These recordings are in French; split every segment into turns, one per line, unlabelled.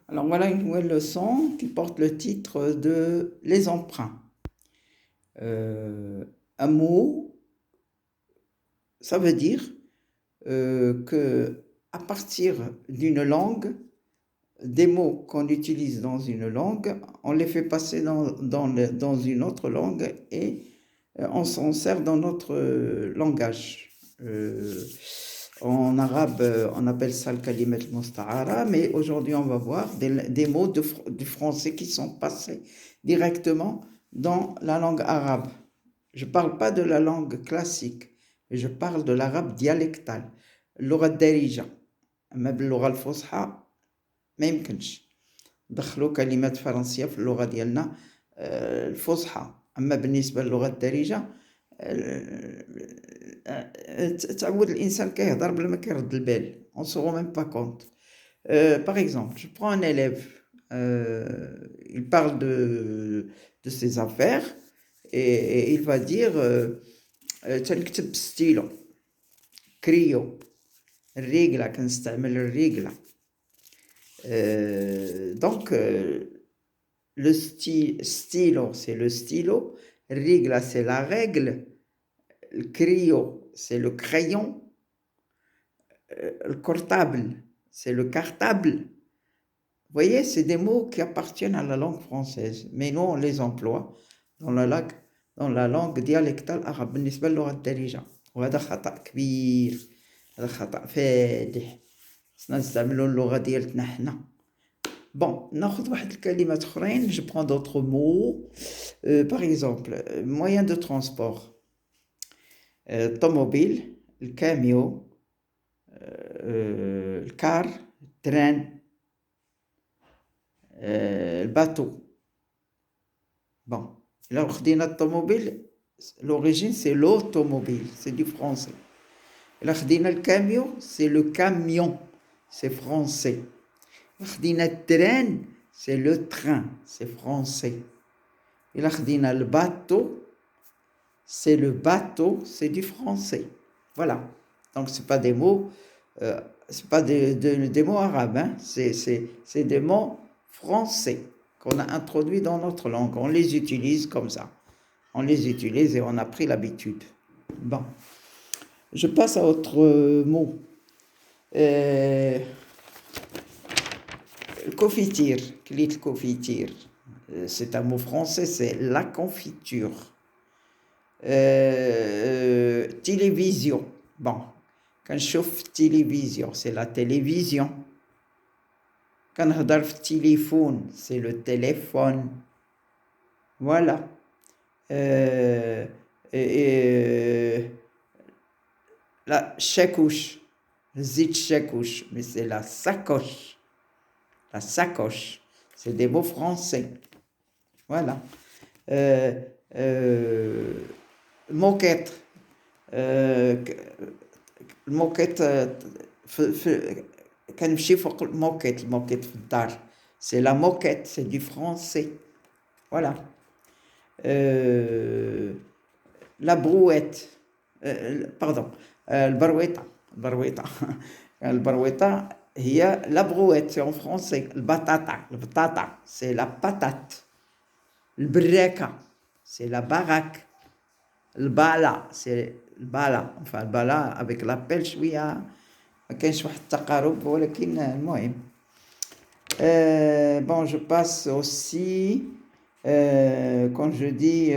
Alors voilà une nouvelle leçon qui porte le titre de Les emprunts. Un mot, ça veut dire que à partir d'une langue, des mots qu'on utilise dans une langue, on les fait passer dans une autre langue et on s'en sert dans notre langage. En arabe, on appelle ça le kalimat al-musta'ara, mais aujourd'hui, on va voir des mots du français qui sont passés directement dans la langue arabe. Je ne parle pas de la langue classique, mais je parle de l'arabe dialectal. اللغة الدارجة. أما باللغة الفصحى ما يمكنش دخلوا كلمات فرنسية في اللغة ديالنا الفصحى. أما بالنسبة للغة الدارجة تعود الإنسان كيهضر بلا ما كيرد البال. On se rend même pas compte. Par exemple, je prends un élève, il parle de ses affaires et il va dire تنكتب بستيلو كريو الريغلة كنستعمل الريغلة. Donc le stylo c'est le stylo, règle c'est la règle, le crayon c'est le crayon, le cartable c'est le cartable. Vous voyez, c'est des mots qui appartiennent à la langue française, mais nous on les emploie dans la langue dialectale arabe. بالنسبة للغة الدارجة وهذا خطأ كبير، هذا خطأ فادح. خصنا نستعملوا اللغة ديالتنا حنا. Bon, ناخذ واحد الكلمات اخرين. Je prends d'autres mots. Par exemple, moyen de transport. Automobile, le camion, le car, le train, le bateau. Bon, là, خدينا الطوموبيل, l'origine c'est l'automobile, c'est du français. Là, خدينا le camion, c'est le camion, c'est français. خدينا التران, c'est le train, c'est français. Et là, خدينا le bateau, c'est le bateau, c'est du français. Voilà. Donc, c'est pas des mots, c'est pas des mots arabes, hein. C'est des mots français qu'on a introduits dans notre langue. On les utilise comme ça. On les utilise et on a pris l'habitude. Bon. Je passe à autre mot. Confiture, كليت confiture. C'est un mot français, c'est la confiture. Télévision. Bon, quand je chauffe télévision, c'est la télévision. Quand je parle téléphone, c'est le téléphone. Voilà. La chakouche, zit chakouche, mais c'est la sacoche. La sacoche, c'est des mots français. Voilà. Moquette. الموكيت كنمشي فوق الموكيت في الدار. C'est la moquette, c'est du français. Voilà. La brouette. Pardon. البرويطة. البرويطة هي la brouette, c'est en français. البطاطا, c'est la patate. البراكة, c'est la baraque. البالا, c'est البالا. Enfin, البالا avec la pelle شوية ما كاينش واحد التقارب ولكن المهم. Bon, je passe aussi quand je dis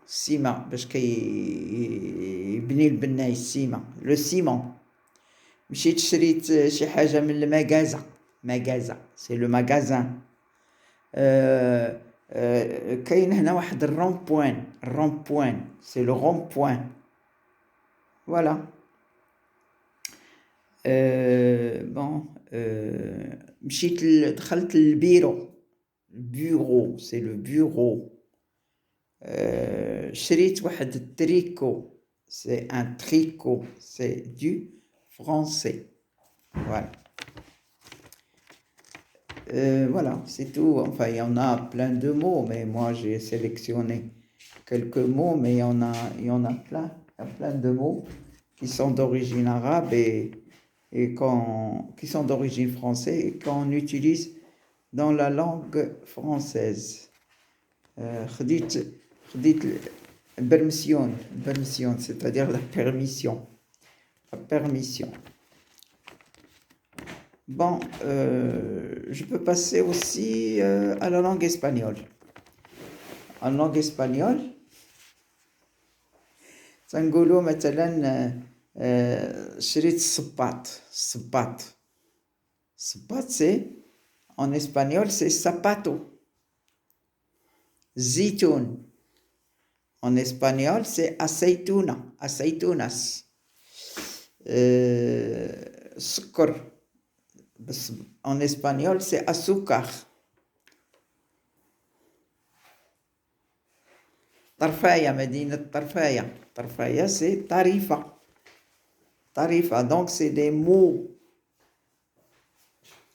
سيما باش كيبني البناي السيما. Le ciment. مشيت شريت شي حاجة من المغازة. c'est le magasin. كاين هنا واحد الرون-بوين, c'est le rond-point. Voilà. Bon, دخلت البيرو. bureau, c'est le bureau. شريت واحد التريكو, c'est un tricot, c'est du français. Voilà. Voilà, c'est tout. Enfin, il y en a plein de mots, mais moi j'ai sélectionné quelques mots, mais il y en a plein de mots qui sont d'origine arabe et et qui sont d'origine française et qu'on utilise dans la langue française. خديت permission, c'est-à-dire la permission. La permission. Bon, je peux passer aussi à la langue espagnole. En langue espagnole, تنقولوا مثلا شريت الصباط. C'est en espagnol c'est zapato. Zitoun. En espagnol c'est aceitunas. سكر. En espagnol c'est azúcar. طرفاية, مدينة طرفاية. طرفاية c'est Tarifa. Donc c'est des mots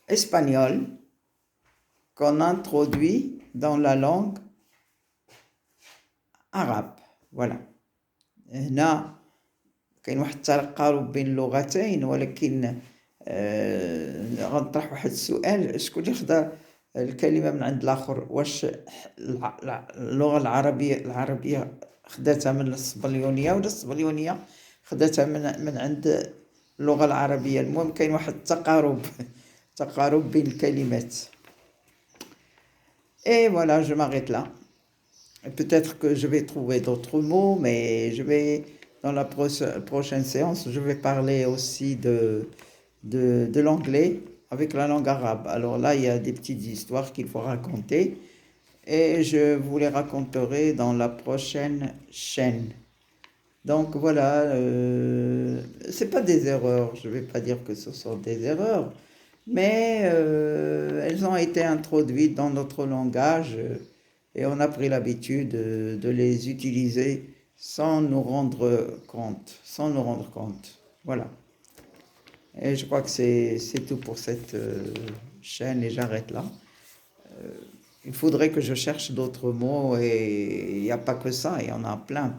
espagnols qu'on introduit dans la langue arabe. Voilà. هنا كاين واحد التقارب بين اللغتين, ولكن غنطرح واحد السؤال: شكون اللي خدا الكلمة من عند الآخر؟ واش اللغة العربية خداتها من الصبليونية ولا الصبليونية خداتها من عند اللغة العربية؟ المهم كاين واحد تقارب بين الكلمات. Et voilà, je m'arrête là. Peut-être que je vais trouver d'autres mots, mais dans la prochaine séance, je vais parler aussi de l'anglais avec la langue arabe. Alors là, il y a des petites histoires qu'il faut raconter et je vous les raconterai dans la prochaine chaîne. Donc voilà, c'est pas des erreurs, je vais pas dire que ce sont des erreurs, mais elles ont été introduites dans notre langage et on a pris l'habitude de les utiliser sans nous rendre compte. Voilà. Et je crois que c'est tout pour cette chaîne et j'arrête là. Il faudrait que je cherche d'autres mots et il n'y a pas que ça, il y en a plein.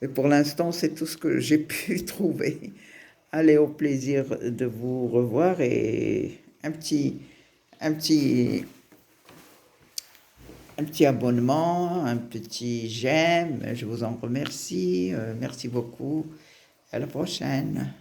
Mais pour l'instant, c'est tout ce que j'ai pu trouver. Allez, au plaisir de vous revoir et un petit abonnement, un petit j'aime, je vous en remercie. Merci beaucoup. À la prochaine.